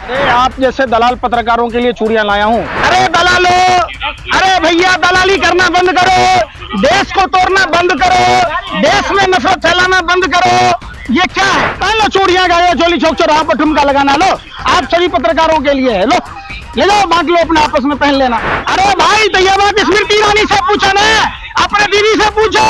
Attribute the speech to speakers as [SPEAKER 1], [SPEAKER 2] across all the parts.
[SPEAKER 1] आप जैसे दलाल पत्रकारों के लिए चूड़ियां लाया हूं। अरे दलालो, अरे भैया दलाली करना बंद करो, देश को तोड़ना बंद करो, देश में नफरत फैलाना बंद करो। ये क्या है? पहन लो चूड़ियां, गायो चोली चौक चौराहा पर ठुमका लगाना। लो आप सभी पत्रकारों के लिए है, लो ले लो, बांट लो, अपने आपस में पहन लेना। अरे भाई तो ये बात स्मृति ईरानी से पूछो ना, अपने दीदी से पूछो।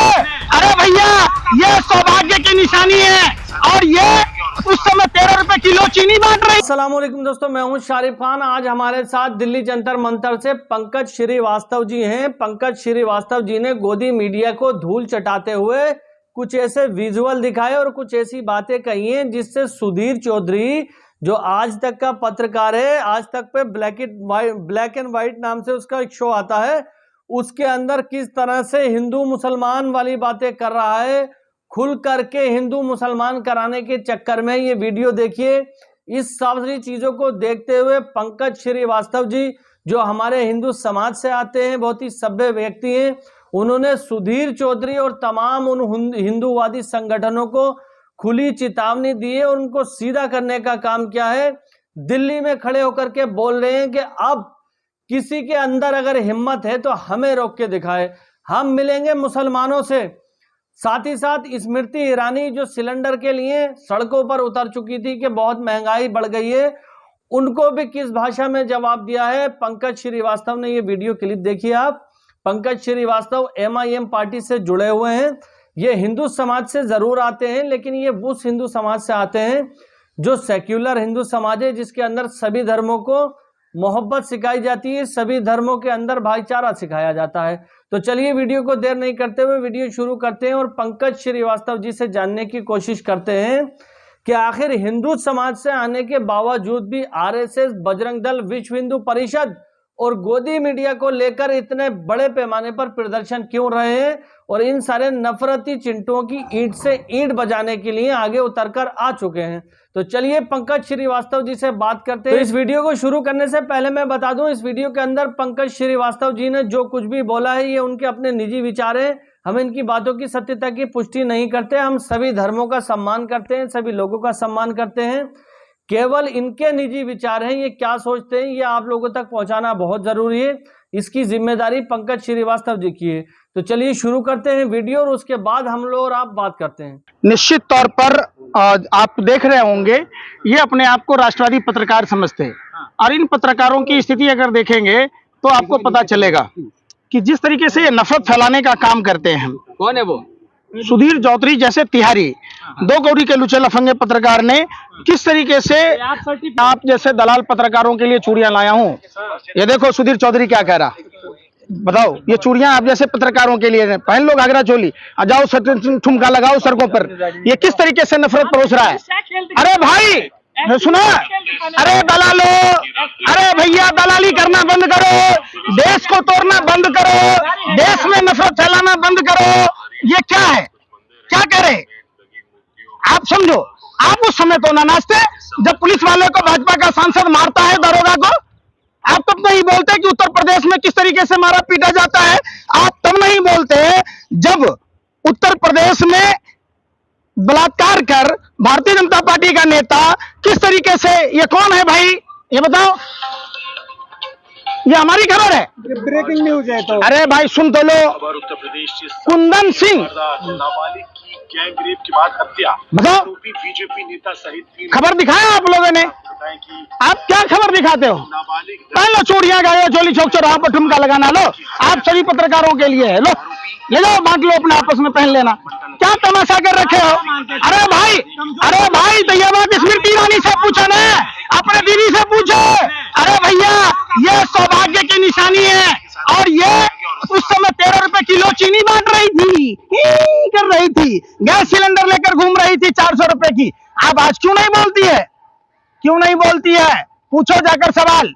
[SPEAKER 1] अरे भैया ये सौभाग्य की निशानी है और ये उस समय 13 रुपए किलो चीनी बांट रही।
[SPEAKER 2] अस्सलाम वालेकुम दोस्तों, मैं हूं शारिफ खान। आज हमारे साथ दिल्ली जंतर मंतर से पंकज श्रीवास्तव जी हैं। पंकज श्रीवास्तव जी ने गोदी मीडिया को धूल चटाते हुए कुछ ऐसे विजुअल दिखाए और कुछ ऐसी बातें कही हैं जिससे सुधीर चौधरी, जो आज तक का पत्रकार है, आज तक पे ब्लैक एंड व्हाइट नाम से उसका एक शो आता है, उसके अंदर किस तरह से हिंदू मुसलमान वाली बातें कर रहा है, खुल करके हिंदू मुसलमान कराने के चक्कर में ये वीडियो देखिए। इस सारी चीजों को देखते हुए पंकज श्रीवास्तव जी, जो हमारे हिंदू समाज से आते हैं, बहुत ही सभ्य व्यक्ति हैं, उन्होंने सुधीर चौधरी और तमाम उन हिंदूवादी संगठनों को खुली चेतावनी दी है और उनको सीधा करने का काम किया है। दिल्ली में खड़े होकर के बोल रहे हैं कि अब किसी के अंदर अगर हिम्मत है तो हमें रोक के दिखाए, हम मिलेंगे मुसलमानों से। साथ ही साथ स्मृति ईरानी, जो सिलेंडर के लिए सड़कों पर उतर चुकी थी कि बहुत महंगाई बढ़ गई है, उनको भी किस भाषा में जवाब दिया है पंकज श्रीवास्तव ने। ये वीडियो क्लिप देखिए आप। पंकज श्रीवास्तव MIM पार्टी से जुड़े हुए हैं। ये हिंदू समाज से जरूर आते हैं, लेकिन ये उस हिंदू समाज से आते हैं जो सेक्युलर हिंदू समाज है, जिसके अंदर सभी धर्मों को मोहब्बत सिखाई जाती है, सभी धर्मों के अंदर भाईचारा सिखाया जाता है। तो चलिए वीडियो को देर नहीं करते हुए वीडियो शुरू करते हैं और पंकज श्रीवास्तव जी से जानने की कोशिश करते हैं कि आखिर हिंदू समाज से आने के बावजूद भी RSS, बजरंग दल, विश्व हिंदू परिषद और गोदी मीडिया को लेकर इतने बड़े पैमाने पर प्रदर्शन क्यों रहे हैं और इन सारे नफरती चिंटुओं की ईंट से ईंट बजाने के लिए आगे उतरकर आ चुके हैं। तो चलिए पंकज श्रीवास्तव जी से बात करते हैं। तो इस वीडियो को शुरू करने से पहले मैं बता दूं, इस वीडियो के अंदर पंकज श्रीवास्तव जी ने जो कुछ भी बोला है ये उनके अपने निजी विचार हैं। हम इनकी बातों की सत्यता की पुष्टि नहीं करते। हम सभी धर्मों का सम्मान करते हैं, सभी लोगों का सम्मान करते हैं। केवल इनके निजी विचार हैं, ये क्या सोचते हैं ये आप लोगों तक पहुंचाना बहुत जरूरी है। इसकी जिम्मेदारी पंकज श्रीवास्तव जी की है। तो चलिए शुरू करते हैं वीडियो और उसके बाद हम लोग और आप बात करते हैं।
[SPEAKER 1] निश्चित तौर पर आप देख रहे होंगे, ये अपने आप को राष्ट्रवादी पत्रकार समझते हैं और इन पत्रकारों की स्थिति अगर देखेंगे तो आपको पता चलेगा कि जिस तरीके से ये नफरत फैलाने का काम करते हैं।
[SPEAKER 3] कौन है वो?
[SPEAKER 1] सुधीर चौधरी जैसे तिहारी, दो गौरी के लुचे लफंगे पत्रकार ने किस तरीके से आप जैसे दलाल पत्रकारों के लिए चूड़ियां लाया हूं। ये देखो सुधीर चौधरी क्या कह रहा, बताओ। ये चूड़ियां आप जैसे पत्रकारों के लिए पहन लो, घाघरा चोली, जाओ ठुमका लगाओ सड़कों पर। ये किस तरीके से नफरत परोस रहा है। अरे भाई सुना, अरे दलालो, अरे भैया दलाली करना बंद करो, देश को तोड़ना बंद करो, देश में नफरत फैलाना बंद करो। ये क्या है? क्या कह रहे आप? समझो, आप उस समय तो ना नाचते जब पुलिस वाले को भाजपा का सांसद मारता है, दरोगा को। आप तब नहीं बोलते कि उत्तर प्रदेश में किस तरीके से मारा पीटा जाता है। आप तब नहीं बोलते जब उत्तर प्रदेश में बलात्कार कर भारतीय जनता पार्टी का नेता किस तरीके से, ये कौन है भाई ये बताओ, ये हमारी खबर है,
[SPEAKER 4] ब्रेकिंग न्यूज है। तो
[SPEAKER 1] अरे भाई सुन तो लो।
[SPEAKER 5] उत्तर प्रदेश
[SPEAKER 1] कुंदन सिंह
[SPEAKER 5] नाबालिग की गैंग रेप के बाद हत्या,
[SPEAKER 1] बताओ।
[SPEAKER 5] बीजेपी नेता सहित 3
[SPEAKER 1] खबर दिखाया आप लोगों ने, आप क्या खबर दिखाते हो?
[SPEAKER 5] नाबालिग
[SPEAKER 1] पहन लो चूड़ियां, गायो चोली चौक चौराहा पर ठुमका लगाना। लो आप सभी पत्रकारों के लिए है, लो ले लो, बांट लो, अपने आपस में पहन लेना। क्या तमाशा कर रखे हो? अरे भाई तो ये बात स्मृति ईरानी से पूछो ना, अपने दीदी से पूछो। अरे भैया ये सौभाग्य की निशानी है और ये उस समय 13 रुपए किलो चीनी बांट रही थी, कर रही थी, गैस सिलेंडर लेकर घूम रही थी 400 रुपए की। अब आज क्यों नहीं बोलती है? क्यों नहीं बोलती है? पूछो जाकर सवाल।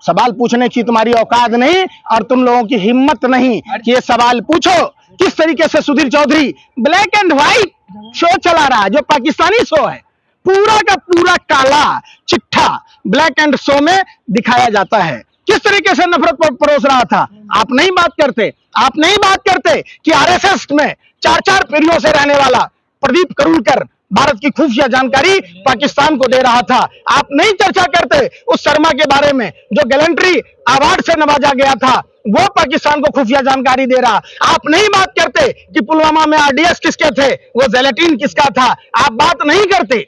[SPEAKER 1] सवाल पूछने की तुम्हारी औकात नहीं और तुम लोगों की हिम्मत नहीं कि ये सवाल पूछो। किस तरीके से Sudhir Chaudhary black and white show चला रहा है, जो पाकिस्तानी शो है, पूरा का पूरा काला चिट्ठा ब्लैक एंड शो में दिखाया जाता है। किस तरीके से नफरत परोस रहा था। आप नहीं बात करते, आप नहीं बात करते कि RSS में 4-4 पीढ़ियों से रहने वाला प्रदीप करूलकर भारत की खुफिया जानकारी पाकिस्तान को दे रहा था। आप नहीं चर्चा करते उस शर्मा के बारे में जो गैलेंट्री अवार्ड से नवाजा गया था, वो पाकिस्तान को खुफिया जानकारी दे रहा। आप नहीं बात करते कि पुलवामा में आरडीएक्स किसके थे, वो जेलेटिन किसका था। आप बात नहीं करते,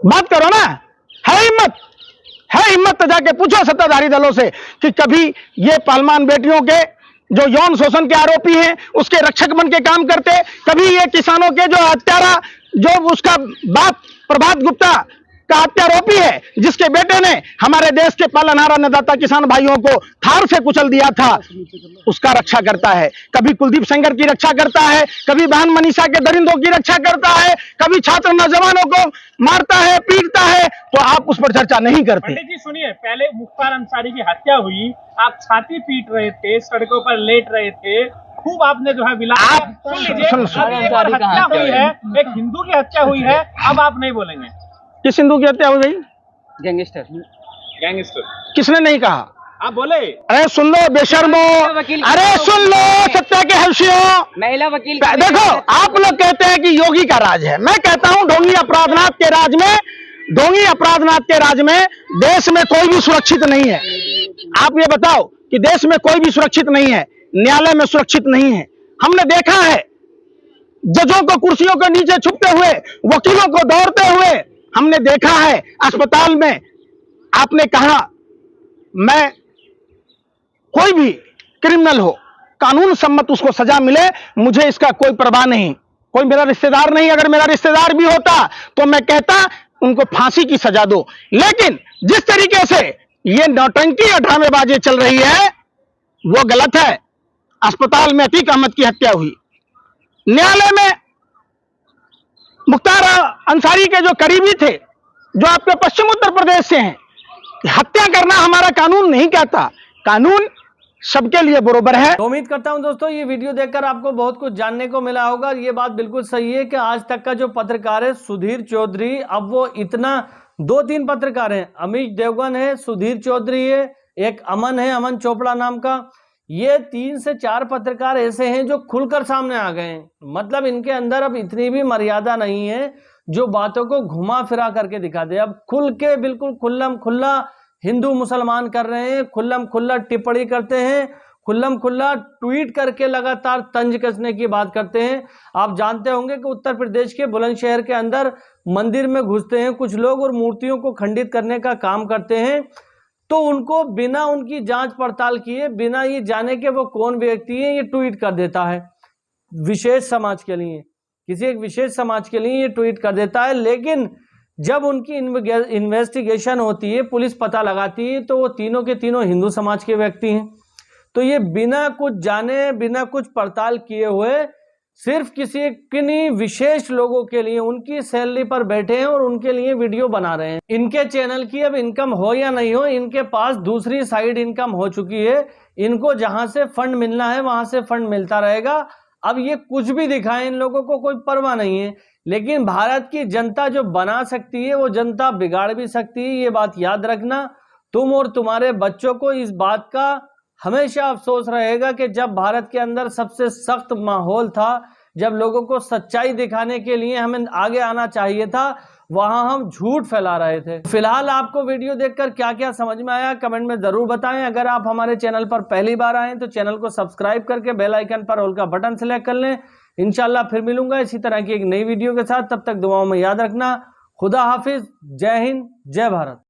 [SPEAKER 1] बात करो ना। है हिम्मत तो जाके पूछो सत्ताधारी दलों से कि कभी ये पालमान बेटियों के जो यौन शोषण के आरोपी हैं उसके रक्षक बन के काम करते, कभी ये किसानों के जो हत्यारा, जो उसका बाप प्रभात गुप्ता का हत्यारोपी है, जिसके बेटे ने हमारे देश के पालनहार अन्नदाता किसान भाइयों को थार से कुचल दिया था, उसका रक्षा करता है। कभी कुलदीप सेंगर की रक्षा करता है, कभी बहन मनीषा के दरिंदों की रक्षा करता है, कभी छात्र नौजवानों को मारता है, पीटता है, तो आप उस पर चर्चा नहीं करते।
[SPEAKER 3] पंडित जी सुनिए, पहले मुख्तार अंसारी की हत्या हुई, आप छाती पीट रहे थे, सड़कों पर लेट रहे थे, खूब आपने जो है
[SPEAKER 1] आप सुन
[SPEAKER 3] हत्या हुई है, एक हिंदू की हत्या हुई है, अब आप नहीं बोलेंगे।
[SPEAKER 1] किस हिंदू की हत्या हुई भाई?
[SPEAKER 3] गैंगस्टर
[SPEAKER 1] किसने नहीं कहा?
[SPEAKER 3] आप बोले।
[SPEAKER 1] अरे सुन लो बेशर्मो, अरे सुन लो सत्ता के हर्षियों,
[SPEAKER 4] महिला वकील।
[SPEAKER 1] देखो आप लोग कहते हैं कि योगी का राज है, मैं कहता हूं ढोंगी अपराधनाथ के राज में देश में कोई भी सुरक्षित नहीं है। आप ये बताओ कि देश में कोई भी सुरक्षित नहीं है, न्यायालय में सुरक्षित नहीं है। हमने देखा है जजों को कुर्सियों के नीचे छुपते हुए, वकीलों को दौड़ते हुए हमने देखा है अस्पताल में। आपने कहा मैं कोई भी क्रिमिनल हो, कानून सम्मत उसको सजा मिले, मुझे इसका कोई परवाह नहीं, कोई मेरा रिश्तेदार नहीं। अगर मेरा रिश्तेदार भी होता तो मैं कहता उनको फांसी की सजा दो। लेकिन जिस तरीके से ये नौटंकी अठामेबाजी चल रही है वो गलत है। अस्पताल में अतीक अहमद की हत्या हुई, न्यायालय में मुख्तार अंसारी के जो करीबी थे, जो आपके पश्चिम उत्तर प्रदेश से हैं, हत्या करना हमारा कानून नहीं कहता, कानून सबके लिए बराबर है।
[SPEAKER 2] तो उम्मीद करता हूं दोस्तों ये वीडियो देखकर आपको बहुत कुछ जानने को मिला होगा। ये बात बिल्कुल सही है कि आज तक का जो पत्रकार है सुधीर चौधरी, अब वो इतना 2-3 पत्रकार हैं, अमीश देवगन है, सुधीर चौधरी है, एक अमन है, अमन चोपड़ा नाम का, ये 3 से 4 पत्रकार ऐसे हैं जो खुलकर सामने आ गए हैं। मतलब इनके अंदर अब इतनी भी मर्यादा नहीं है जो बातों को घुमा फिरा करके दिखा दे। अब खुल के बिल्कुल खुल्लम खुल्ला हिंदू मुसलमान कर रहे हैं, खुल्लम खुल्ला टिप्पणी करते हैं, खुल्लम खुल्ला ट्वीट करके लगातार तंज कसने की बात करते हैं। आप जानते होंगे कि उत्तर प्रदेश के बुलंदशहर के अंदर मंदिर में घुसते हैं कुछ लोग और मूर्तियों को खंडित करने का काम करते हैं, तो उनको बिना उनकी जांच पड़ताल किए, बिना ये जाने के वो कौन व्यक्ति है, ये ट्वीट कर देता है विशेष समाज के लिए, किसी एक विशेष समाज के लिए ये ट्वीट कर देता है। लेकिन जब उनकी इन्वेस्टिगेशन होती है, पुलिस पता लगाती है, तो वो तीनों के तीनों हिंदू समाज के व्यक्ति हैं। तो ये बिना कुछ जाने, बिना कुछ पड़ताल किए हुए सिर्फ किसी किन्हीं विशेष लोगों के लिए उनकी सैलरी पर बैठे हैं और उनके लिए वीडियो बना रहे हैं। इनके चैनल की अब इनकम हो या नहीं हो, इनके पास दूसरी साइड इनकम हो चुकी है। इनको जहां से फंड मिलना है वहां से फंड मिलता रहेगा। अब ये कुछ भी दिखाएं, इन लोगों को कोई परवाह नहीं है। लेकिन भारत की जनता जो बना सकती है वो जनता बिगाड़ भी सकती है, ये बात याद रखना। तुम और तुम्हारे बच्चों को इस बात का हमेशा अफसोस रहेगा कि जब भारत के अंदर सबसे सख्त माहौल था, जब लोगों को सच्चाई दिखाने के लिए हमें आगे आना चाहिए था, वहां हम झूठ फैला रहे थे। फिलहाल आपको वीडियो देखकर क्या क्या समझ में आया कमेंट में जरूर बताएं। अगर आप हमारे चैनल पर पहली बार आए तो चैनल को सब्सक्राइब करके बेल आइकन पर ऑल का बटन सेलेक्ट कर लें। इंशाल्लाह फिर मिलूंगा इसी तरह की एक नई वीडियो के साथ। तब तक दुआओं में याद रखना। खुदा हाफिज, जय हिंद, जय भारत।